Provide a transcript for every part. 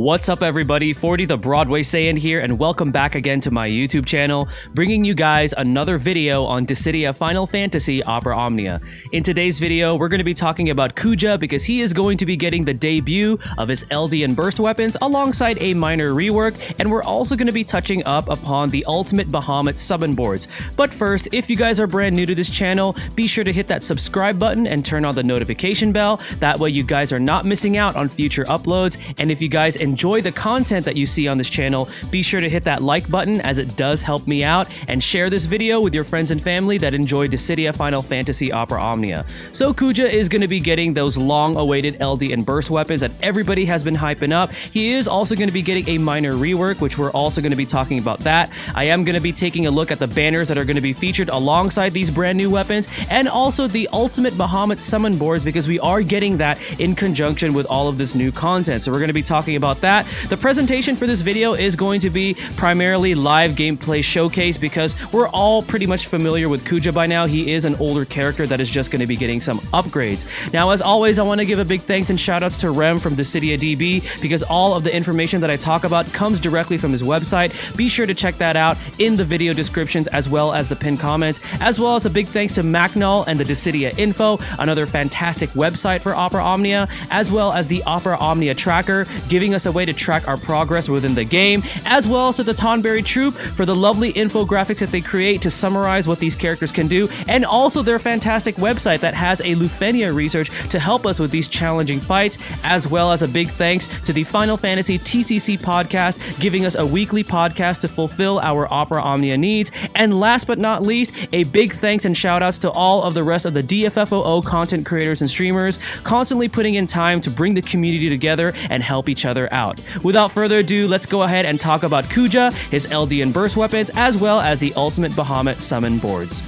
What's up everybody, 40 the Broadway Saiyan here, and welcome back again to my YouTube channel, bringing you guys another video on Dissidia Final Fantasy Opera Omnia. In today's video, we're going to be talking about Kuja because he is going to be getting the debut of his LD and burst weapons alongside a minor rework, and we're also going to be touching up upon the ultimate Bahamut summon boards. But first, if you guys are brand new to this channel, be sure to hit that subscribe button and turn on the notification bell. That way you guys are not missing out on future uploads, and if you guys enjoy the content that you see on this channel, be sure to hit that like button as it does help me out, and share this video with your friends and family that enjoy Dissidia Final Fantasy Opera Omnia. So Kuja is going to be getting those long-awaited LD and burst weapons that everybody has been hyping up. He is also going to be getting a minor rework, which we're also going to be talking about that. I am going to be taking a look at the banners that are going to be featured alongside these brand new weapons, and also the ultimate Bahamut summon boards, because we are getting that in conjunction with all of this new content. So we're going to be talking about that. The presentation for this video is going to be primarily live gameplay showcase because we're all pretty much familiar with Kuja by now. He is an older character that is just going to be getting some upgrades. Now, as always, I want to give a big thanks and shoutouts to Rem from Dissidia DB because all of the information that I talk about comes directly from his website. Be sure to check that out in the video descriptions as well as the pinned comments, as well as a big thanks to Macnull and the Dissidia Info, another fantastic website for Opera Omnia, as well as the Opera Omnia Tracker, giving us a way to track our progress within the game, as well as to the Tonberry Troop for the lovely infographics that they create to summarize what these characters can do, and also their fantastic website that has a Lufenia research to help us with these challenging fights, as well as a big thanks to the Final Fantasy TCC podcast, giving us a weekly podcast to fulfill our Opera Omnia needs, and last but not least, a big thanks and shoutouts to all of the rest of the DFFOO content creators and streamers, constantly putting in time to bring the community together and help each other out. Without further ado, let's go ahead and talk about Kuja, his LD and burst weapons, as well as the ultimate Bahamut summon boards.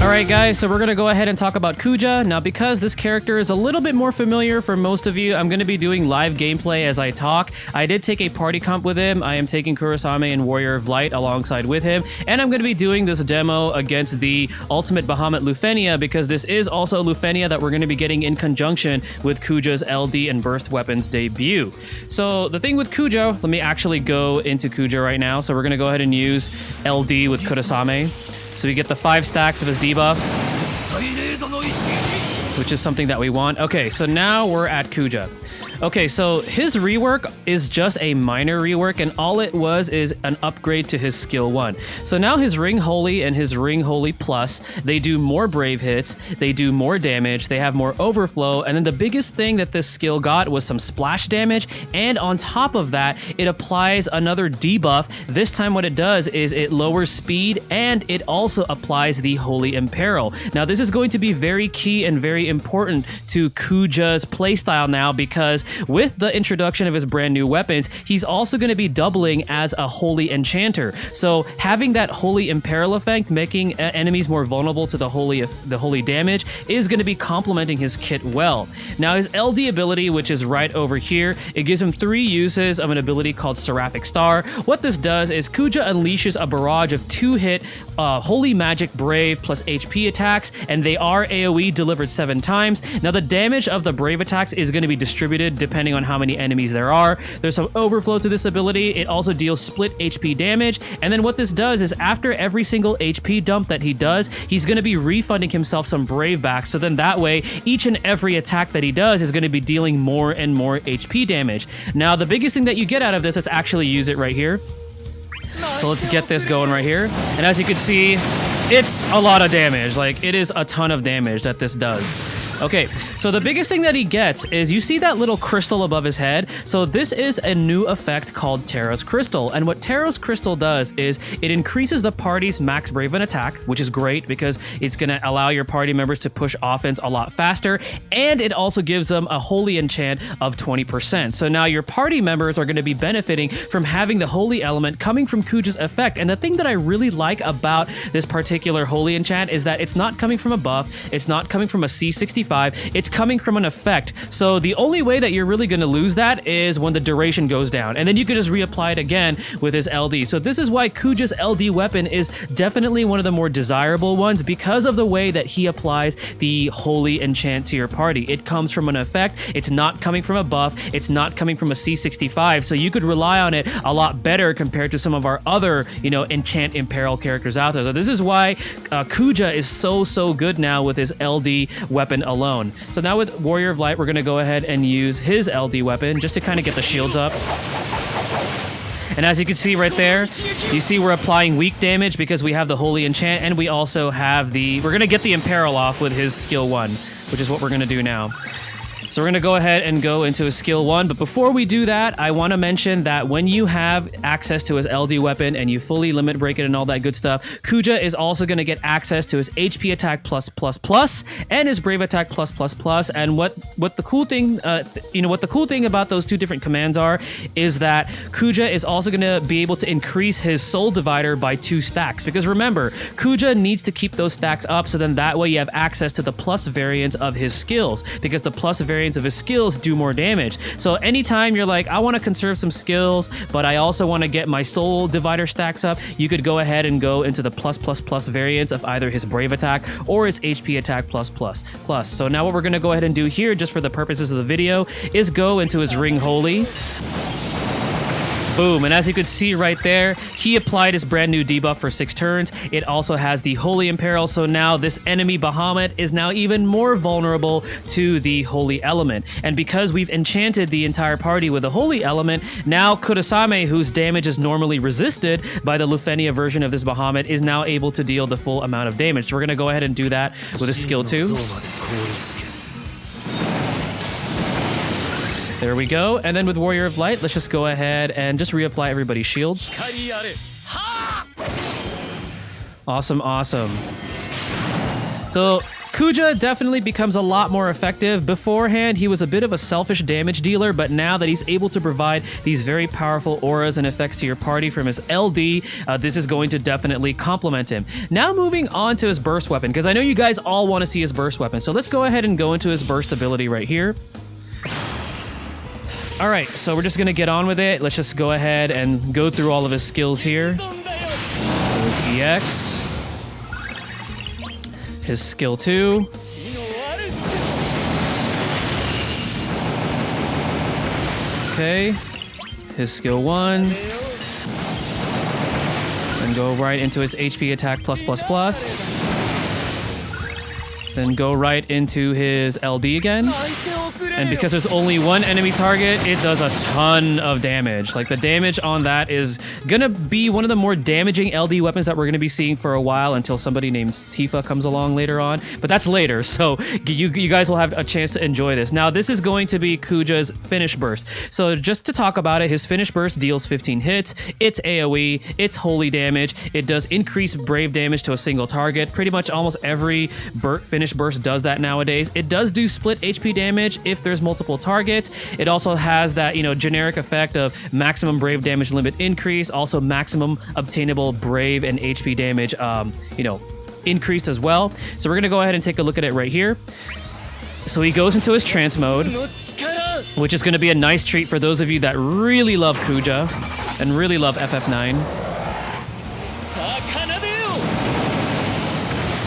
Alright guys, so we're going to go ahead and talk about Kuja. Now, because this character is a little bit more familiar for most of you, I'm going to be doing live gameplay as I talk. I did take a party comp with him. I am taking Kurosame and Warrior of Light alongside with him, and I'm going to be doing this demo against the ultimate Bahamut Lufenia because this is also a Lufenia that we're going to be getting in conjunction with Kuja's LD and burst weapons debut. So the thing with Kuja, let me actually go into Kuja right now. So we're going to go ahead and use LD with Kurosame. So we get the 5 stacks of his debuff, which is something that we want. Okay, so now we're at Kuja. Okay, so his rework is just a minor rework, and all it was is an upgrade to his skill 1. So now his Ring Holy and his Ring Holy Plus, they do more brave hits, they do more damage, they have more overflow, and then the biggest thing that this skill got was some splash damage, and on top of that, it applies another debuff. This time what it does is it lowers speed, and it also applies the Holy Imperil. Now this is going to be very key and very important to Kuja's playstyle now, because with the introduction of his brand new weapons, he's also going to be doubling as a Holy Enchanter. So having that Holy Imperil effect, making enemies more vulnerable to the holy damage, is going to be complementing his kit well. Now his LD ability, which is right over here, it gives him 3 uses of an ability called Seraphic Star. What this does is Kuja unleashes a barrage of 2-hit Holy Magic Brave plus HP attacks, and they are AoE delivered 7 times. Now the damage of the Brave attacks is going to be distributed depending on how many enemies there are. There's some overflow to this ability. It also deals split HP damage. And then what this does is after every single HP dump that he does, he's going to be refunding himself some brave back. So then that way, each and every attack that he does is going to be dealing more and more HP damage. Now, the biggest thing that you get out of this, let's actually use it right here. So let's get this going right here. And as you can see, it's a lot of damage. Like, it is a ton of damage that this does. Okay, so the biggest thing that he gets is you see that little crystal above his head. So this is a new effect called Terra's Crystal. And what Terra's Crystal does is it increases the party's max brave and attack, which is great because it's going to allow your party members to push offense a lot faster. And it also gives them a holy enchant of 20%. So now your party members are going to be benefiting from having the holy element coming from Kuja's effect. And the thing that I really like about this particular holy enchant is that it's not coming from a buff. It's not coming from a C65. It's coming from an effect. So the only way that you're really going to lose that is when the duration goes down. And then you could just reapply it again with his LD. So this is why Kuja's LD weapon is definitely one of the more desirable ones because of the way that he applies the holy enchant to your party. It comes from an effect. It's not coming from a buff. It's not coming from a C65. So you could rely on it a lot better compared to some of our other, enchant imperil characters out there. So this is why Kuja is so good now with his LD weapon alone. So now with Warrior of Light, we're going to go ahead and use his LD weapon just to kind of get the shields up. And as you can see right there, you see we're applying weak damage because we have the Holy Enchant, and we also have we're going to get the Imperil off with his skill 1, which is what we're going to do now. So we're going to go ahead and go into his skill 1. But before we do that, I want to mention that when you have access to his LD weapon and you fully limit break it and all that good stuff, Kuja is also going to get access to his HP attack +++ and his brave attack +++. And what the cool thing, what the cool thing about those two different commands are is that Kuja is also going to be able to increase his soul divider by 2 stacks. Because remember, Kuja needs to keep those stacks up, so then that way you have access to the plus variants of his skills, because the plus variants of his skills do more damage. So anytime you're like, I want to conserve some skills, but I also want to get my soul divider stacks up, you could go ahead and go into the +++ variants of either his brave attack or his HP attack +++. So now what we're going to go ahead and do here, just for the purposes of the video, is go into his Ring Holy. Boom, and as you can see right there, he applied his brand new debuff for 6 turns. It also has the Holy Imperil, so now this enemy Bahamut is now even more vulnerable to the Holy Element. And because we've enchanted the entire party with the Holy Element, now Kurosame, whose damage is normally resisted by the Lufenia version of this Bahamut, is now able to deal the full amount of damage. So we're going to go ahead and do that with his skill 2. There we go. And then with Warrior of Light, let's just go ahead and just reapply everybody's shields. Awesome, awesome. So Kuja definitely becomes a lot more effective. Beforehand, he was a bit of a selfish damage dealer, but now that he's able to provide these very powerful auras and effects to your party from his LD, this is going to definitely complement him. Now moving on to his burst weapon, because I know you guys all want to see his burst weapon. So let's go ahead and go into his burst ability right here. All right, so we're just going to get on with it. Let's just go ahead and go through all of his skills here. So his EX. His skill 2. Okay. His skill 1. And go right into his HP attack +++. Then go right into his LD again. And because there's only one enemy target, it does a ton of damage. Like, the damage on that is gonna be one of the more damaging LD weapons that we're gonna be seeing for a while, until somebody named Tifa comes along later on. But that's later, so you guys will have a chance to enjoy this. Now, this is going to be Kuja's finish burst. So just to talk about it, his finish burst deals 15 hits. It's AoE, it's holy damage. It does increase brave damage to a single target. Pretty much almost every finish burst does that nowadays. It does do split HP damage if there's multiple targets. It also has that, generic effect of maximum brave damage limit increase, also maximum obtainable brave and HP damage, increased as well. So we're going to go ahead and take a look at it right here. So he goes into his trance mode, which is going to be a nice treat for those of you that really love Kuja and really love FF9.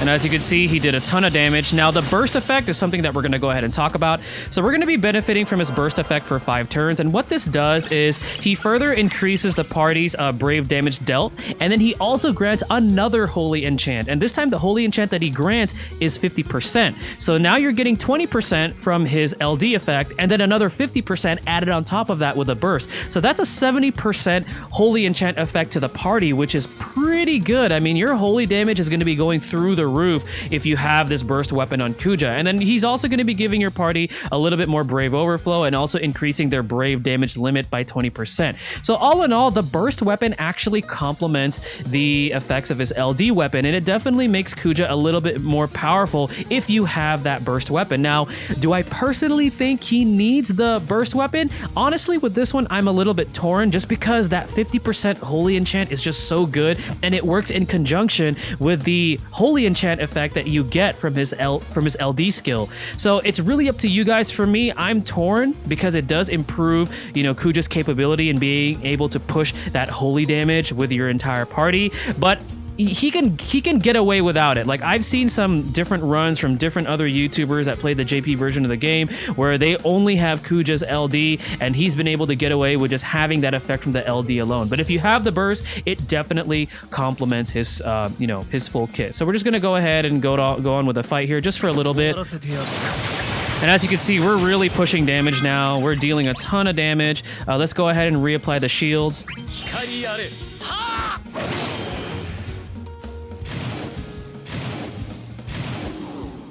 And as you can see, he did a ton of damage. Now, the burst effect is something that we're going to go ahead and talk about. So we're going to be benefiting from his burst effect for 5 turns. And what this does is he further increases the party's brave damage dealt. And then he also grants another holy enchant. And this time, the holy enchant that he grants is 50%. So now you're getting 20% from his LD effect, and then another 50% added on top of that with a burst. So that's a 70% holy enchant effect to the party, which is pretty good. I mean, your holy damage is going to be going through the roof if you have this burst weapon on Kuja. And then he's also going to be giving your party a little bit more brave overflow and also increasing their brave damage limit by 20%. So all in all, the burst weapon actually complements the effects of his LD weapon, and it definitely makes Kuja a little bit more powerful if you have that burst weapon. Now, do I personally think he needs the burst weapon? Honestly, with this one, I'm a little bit torn just because that 50% holy enchant is just so good, and it works in conjunction with the holy enchant effect that you get from his LD skill. So it's really up to you guys. For me, I'm torn because it does improve, you know, Kuja's capability in being able to push that holy damage with your entire party, but he can get away without it. Like, I've seen some different runs from different other YouTubers that played the JP version of the game where they only have Kuja's LD, and he's been able to get away with just having that effect from the LD alone. But if you have the burst, it definitely complements his you know, his full kit. So we're just gonna go ahead and go on with a fight here just for a little bit. And as you can see, we're really pushing damage now. We're dealing a ton of damage. Let's go ahead and reapply the shields.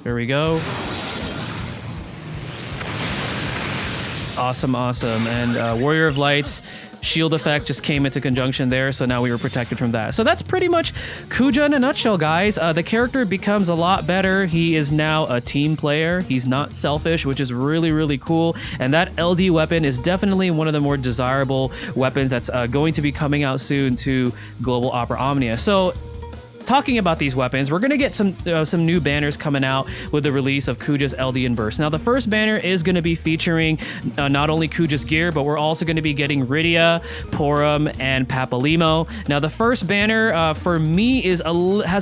There we go. Awesome, awesome. And Warrior of Light's shield effect just came into conjunction there, so now we were protected from that. So that's pretty much Kuja in a nutshell, guys. The character becomes a lot better. He is now a team player. He's not selfish, which is really, really cool. And that LD weapon is definitely one of the more desirable weapons that's going to be coming out soon to Global Opera Omnia. So, talking about these weapons, we're going to get some new banners coming out with the release of Kuja's LD and Burst. Now, the first banner is going to be featuring not only Kuja's gear, but we're also going to be getting Rydia, Porum, and Papalimo. Now, the first banner for me has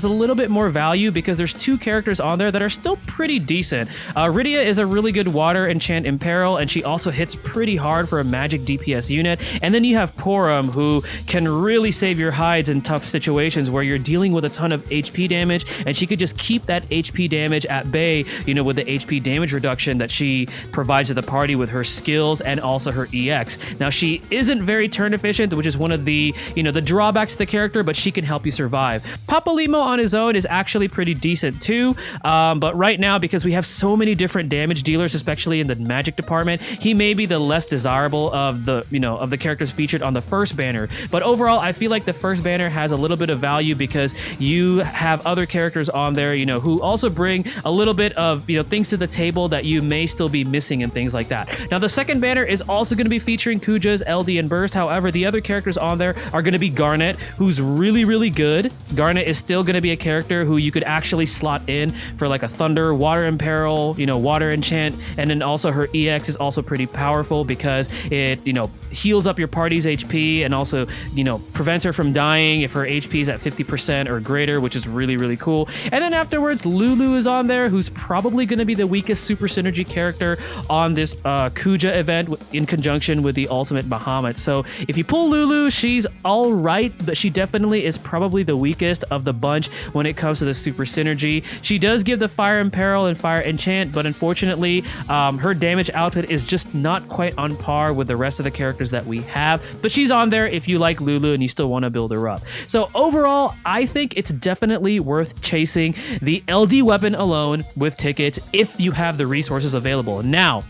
a little bit more value because there's 2 characters on there that are still pretty decent. Rydia is a really good water enchant imperil, and she also hits pretty hard for a magic DPS unit. And then you have Porum, who can really save your hides in tough situations where you're dealing with a ton of HP damage, and she could just keep that HP damage at bay, you know, with the HP damage reduction that she provides to the party with her skills and also her EX. Now, she isn't very turn efficient, which is one of the, you know, the drawbacks to the character, but she can help you survive. Papalimo on his own is actually pretty decent too, but right now, because we have so many different damage dealers, especially in the magic department, he may be the less desirable of the, you know, of the characters featured on the first banner. But overall, I feel like the first banner has a little bit of value because you have other characters on there, you know, who also bring a little bit of, you know, things to the table that you may still be missing and things like that. Now, the second banner is also going to be featuring Kuja's LD and Burst. However, the other characters on there are going to be Garnet, who's really, really good. Garnet is still going to be a character who you could actually slot in for like a Thunder, Water Imperil, you know, Water Enchant, and then also her EX is also pretty powerful because it, you know, heals up your party's HP and also, you know, prevents her from dying if her HP is at 50% or greater, which is really, really cool. And then afterwards, Lulu is on there, who's probably going to be the weakest super synergy character on this Kuja event in conjunction with the ultimate Bahamut. So if you pull Lulu, she's all right, but she definitely is probably the weakest of the bunch when it comes to the super synergy. She does give the Fire Imperil and Fire Enchant, but unfortunately, her damage output is just not quite on par with the rest of the characters that we have, but she's on there if you like Lulu and you still want to build her up. So overall, I think it's definitely worth chasing the LD weapon alone with tickets if you have the resources available. Now,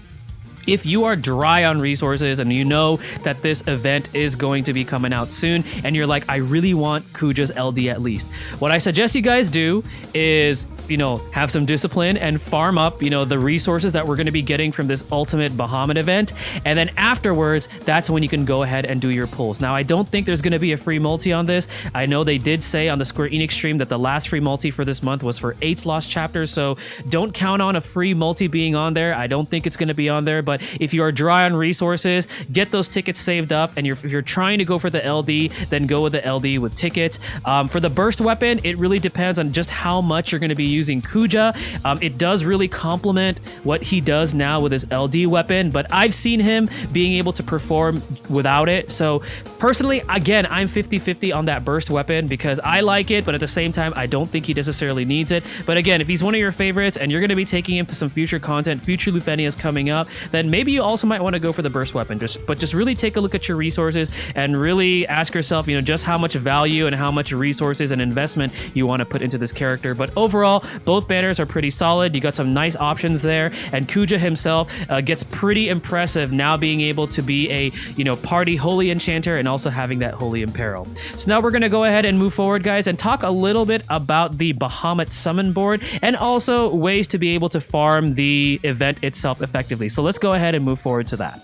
if you are dry on resources and you know that this event is going to be coming out soon and you're like, I really want Kuja's LD at least, what I suggest you guys do is, you know, have some discipline and farm up, you know, the resources that we're going to be getting from this ultimate Bahamut event. And then afterwards, that's when you can go ahead and do your pulls. Now, I don't think there's going to be a free multi on this. I know they did say on the Square Enix stream that the last free multi for this month was for 8's Lost Chapters. So don't count on a free multi being on there. I don't think it's going to be on there, but But if you are dry on resources, get those tickets saved up. And if you're trying to go for the LD, then go with the LD with tickets. For the burst weapon, it really depends on just how much you're going to be using Kuja. It does really complement what he does now with his LD weapon, but I've seen him being able to perform without it. So personally, again, I'm 50-50 on that burst weapon because I like it, but at the same time, I don't think he necessarily needs it. But again, if he's one of your favorites and you're going to be taking him to some future content, future Lufenias coming up, then maybe you also might want to go for the burst weapon. But just really take a look at your resources and really ask yourself, just how much value and how much resources and investment you want to put into this character. But overall, both banners are pretty solid. You got some nice options there, and Kuja himself gets pretty impressive now being able to be a party holy enchanter and also having that holy imperil. So now we're going to go ahead and move forward, guys, and talk a little bit about the Bahamut summon board and also ways to be able to farm the event itself effectively. So let's go ahead and move forward to that.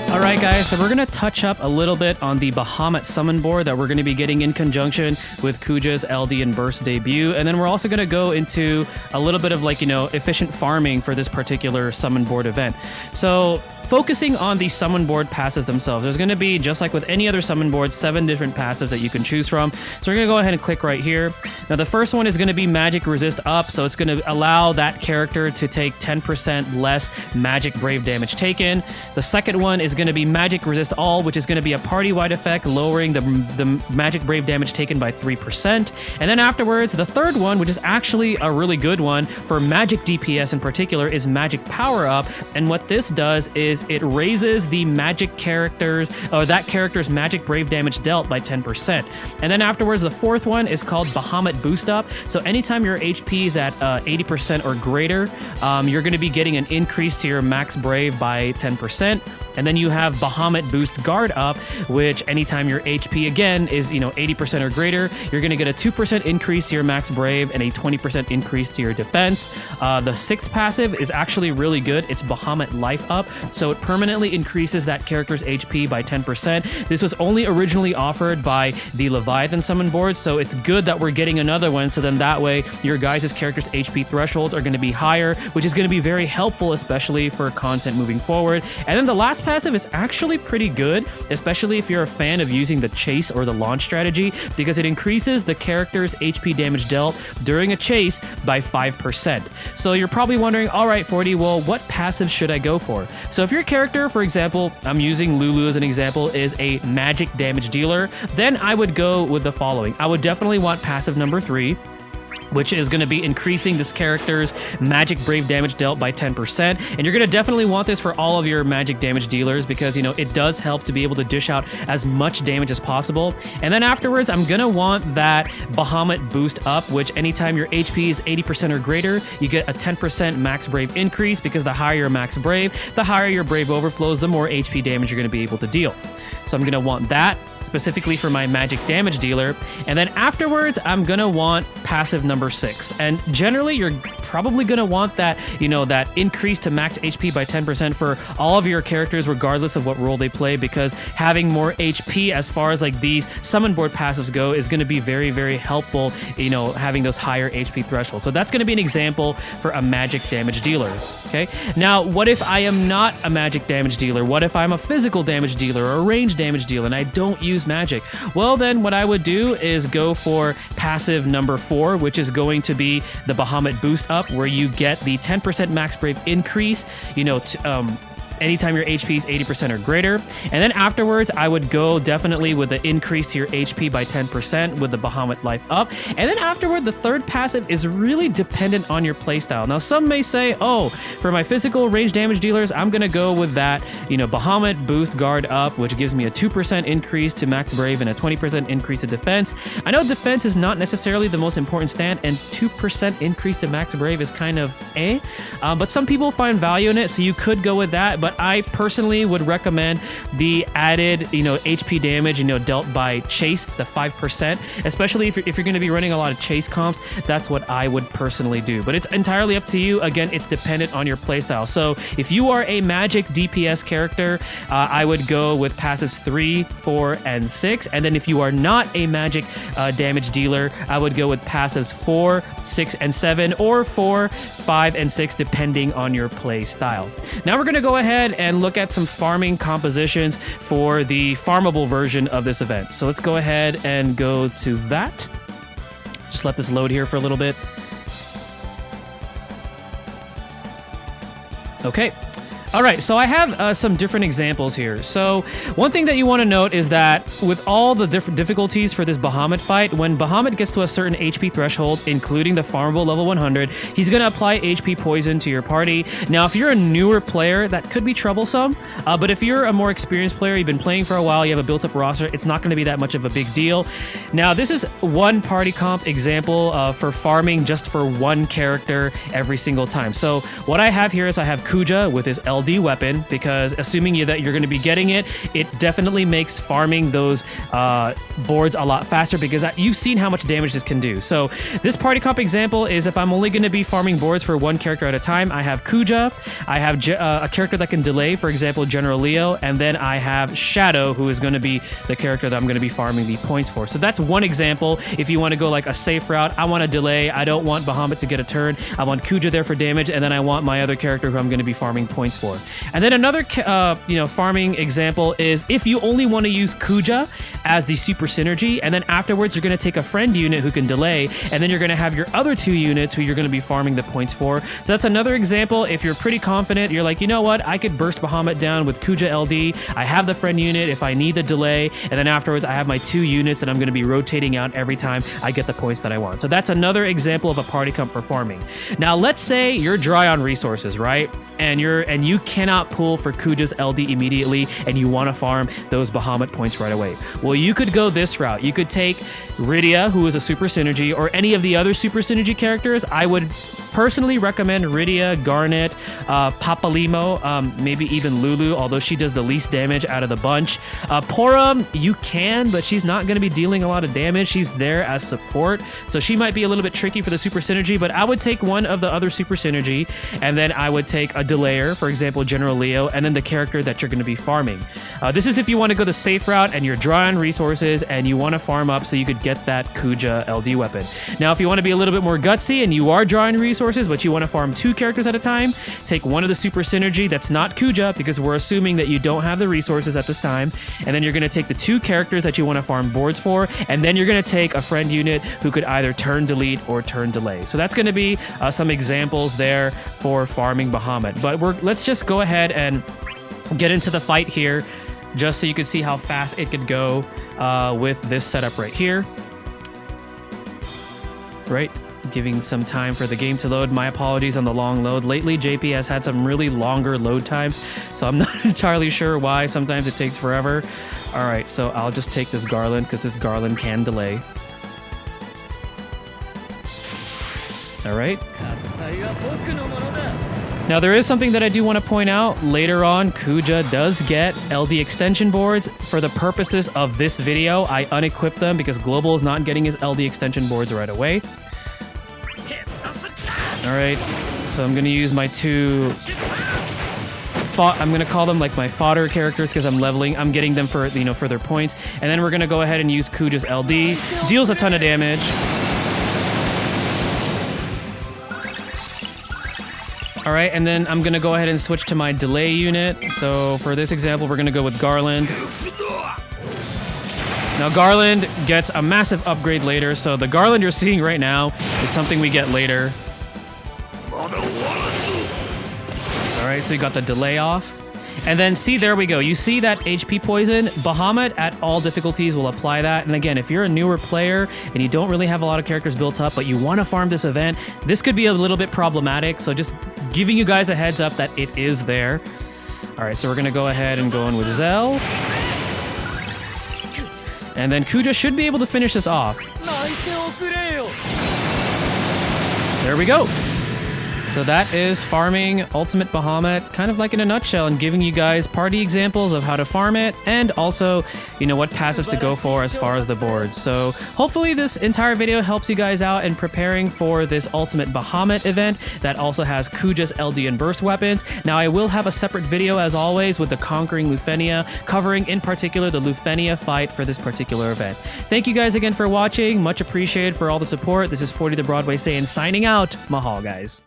Alright guys, so we're going to touch up a little bit on the Bahamut summon board that we're going to be getting in conjunction with Kuja's LD and Burst debut, and then we're also going to go into a little bit of efficient farming for this particular summon board event. So focusing on the summon board passives themselves, there's going to be, just like with any other summon board, 7 different passives that you can choose from. So we're going to go ahead and click right here. Now the first one is going to be Magic Resist Up, so it's going to allow that character to take 10% less Magic Brave damage taken. The second one is going to be Magic Resist All, which is going to be a party-wide effect, lowering the Magic Brave damage taken by 3%. And then afterwards, the third one, which is actually a really good one for Magic DPS in particular, is Magic Power Up. And what this does is it raises the magic characters, or that character's Magic Brave damage dealt by 10%. And then afterwards, the fourth one is called Bahamut Boost Up. So anytime your HP is at 80% or greater, you're going to be getting an increase to your Max Brave by 10%. And then you have Bahamut Boost Guard Up, which anytime your HP again is 80% or greater, you're going to get a 2% increase to your Max Brave and a 20% increase to your defense. The sixth passive is actually really good. It's Bahamut Life Up, so it permanently increases that character's HP by 10%. This was only originally offered by the Leviathan summon board, so it's good that we're getting another one, so then that way your guys' character's HP thresholds are going to be higher, which is going to be very helpful, especially for content moving forward. And then the last passive is actually pretty good, especially if you're a fan of using the chase or the launch strategy, because it increases the character's HP damage dealt during a chase by 5%. So you're probably wondering, all right, 40, well, what passive should I go for? So if your character, for example, I'm using Lulu as an example, is a magic damage dealer, then I would go with the following. I would definitely want passive number 3, which is going to be increasing this character's Magic Brave damage dealt by 10%. And you're going to definitely want this for all of your magic damage dealers because, it does help to be able to dish out as much damage as possible. And then afterwards, I'm going to want that Bahamut Boost Up, which anytime your HP is 80% or greater, you get a 10% Max Brave increase, because the higher your Max Brave, the higher your Brave overflows, the more HP damage you're going to be able to deal. So I'm going to want that specifically for my magic damage dealer. And then afterwards, I'm going to want passive number 6. And generally, you're probably going to want that, that increase to max HP by 10% for all of your characters, regardless of what role they play, because having more HP as far as these summon board passives go is going to be very, very helpful, having those higher HP thresholds. So that's going to be an example for a magic damage dealer. Okay. Now, what if I am not a magic damage dealer? What if I'm a physical damage dealer or a range damage dealer and I don't use magic? Well, then what I would do is go for passive number 4, which is going to be the Bahamut Boost Up, where you get the 10% Max Brave increase, anytime your HP is 80% or greater. And then afterwards, I would go definitely with the increase to your HP by 10% with the Bahamut Life Up. And then afterward, the third passive is really dependent on your playstyle. Now, some may say, oh, for my physical range damage dealers, I'm going to go with that, Bahamut Boost Guard Up, which gives me a 2% increase to Max Brave and a 20% increase to defense. I know defense is not necessarily the most important stat, and 2% increase to Max Brave is kind of but some people find value in it, so you could go with that. But but I personally would recommend the added, HP damage, dealt by chase, the 5%, especially if you're going to be running a lot of chase comps. That's what I would personally do, but it's entirely up to you. Again, it's dependent on your playstyle. So if you are a magic DPS character, I would go with passives 3, 4, and 6. And then if you are not a magic damage dealer, I would go with passives 4, 6, and 7, or 4, 5, and 6, depending on your play style. Now we're going to go ahead and look at some farming compositions for the farmable version of this event. So let's go ahead and go to that. Just let this load here for a little bit. Okay. All right, so I have some different examples here. So one thing that you want to note is that with all the different difficulties for this Bahamut fight, when Bahamut gets to a certain HP threshold, including the farmable level 100, he's going to apply HP poison to your party. Now, if you're a newer player, that could be troublesome. But if you're a more experienced player, you've been playing for a while, you have a built-up roster, it's not going to be that much of a big deal. Now, this is one party comp example for farming just for one character every single time. So what I have here is I have Kuja with his LD weapon, because assuming that you're going to be getting it, it definitely makes farming those boards a lot faster, because you've seen how much damage this can do. So this party comp example is if I'm only going to be farming boards for one character at a time, I have Kuja, I have a character that can delay, for example, General Leo, and then I have Shadow, who is going to be the character that I'm going to be farming the points for. So that's one example. If you want to go like a safe route, I want to delay, I don't want Bahamut to get a turn, I want Kuja there for damage, and then I want my other character who I'm going to be farming points for. And then another, farming example is if you only want to use Kuja as the super synergy, and then afterwards you're going to take a friend unit who can delay, and then you're going to have your other two units who you're going to be farming the points for. So that's another example. If you're pretty confident, you're like, you know what, I could burst Bahamut down with Kuja LD. I have the friend unit if I need the delay, and then afterwards I have my two units that I'm going to be rotating out every time I get the points that I want. So that's another example of a party comp for farming. Now let's say you're dry on resources, right? And you cannot pull for Kuja's LD immediately, and you want to farm those Bahamut points right away. Well, you could go this route. You could take Rydia, who is a super synergy, or any of the other super synergy characters. I would personally recommend Rydia, Garnet, Papalimo, maybe even Lulu, although she does the least damage out of the bunch. Pora, you can, but she's not going to be dealing a lot of damage. She's there as support, so she might be a little bit tricky for the super synergy, but I would take one of the other super synergy, and then I would take a delayer, for example, General Leo, and then the character that you're going to be farming. This is if you want to go the safe route and you're dry on resources and you want to farm up so you could get that Kuja LD weapon. Now, if you want to be a little bit more gutsy and you are dry on resources, but you want to farm two characters at a time, take one of the super synergy that's not Kuja, because we're assuming that you don't have the resources at this time, and then you're going to take the two characters that you want to farm boards for, and then you're going to take a friend unit who could either turn delete or turn delay. So that's going to be some examples there for farming Bahamut. But let's just go ahead and get into the fight here, just so you can see how fast it could go with this setup right here. Right, giving some time for the game to load. My apologies on the long load. Lately, JP has had some really longer load times, so I'm not entirely sure why. Sometimes it takes forever. All right, so I'll just take this Garland, because this Garland can delay. All right. Now, there is something that I do want to point out. Later on, Kuja does get LD extension boards. For the purposes of this video, I unequip them because Global is not getting his LD extension boards right away. All right, so I'm going to use my two... I'm going to call them like my fodder characters, because I'm getting them for, for their points. And then we're going to go ahead and use Kuja's LD. Deals a ton of damage. All right, and then I'm going to go ahead and switch to my delay unit. So for this example, we're going to go with Garland. Now, Garland gets a massive upgrade later, so the Garland you're seeing right now is something we get later. All right, so we got the delay off. And then, see, there we go. You see that HP poison? Bahamut at all difficulties will apply that. And again, if you're a newer player and you don't really have a lot of characters built up, but you want to farm this event, this could be a little bit problematic. So just giving you guys a heads up that it is there. All right, so we're going to go ahead and go in with Zell. And then Kuja should be able to finish this off. There we go. So that is farming Ultimate Bahamut, kind of like in a nutshell, and giving you guys party examples of how to farm it, and also, you know, what passives to go for as far as the board. So hopefully this entire video helps you guys out in preparing for this Ultimate Bahamut event that also has Kuja's LD and Burst weapons. Now I will have a separate video as always with the Conquering Lufenia, covering in particular the Lufenia fight for this particular event. Thank you guys again for watching, much appreciated for all the support. This is 40 the Broadway Saiyan signing out. Mahal, guys.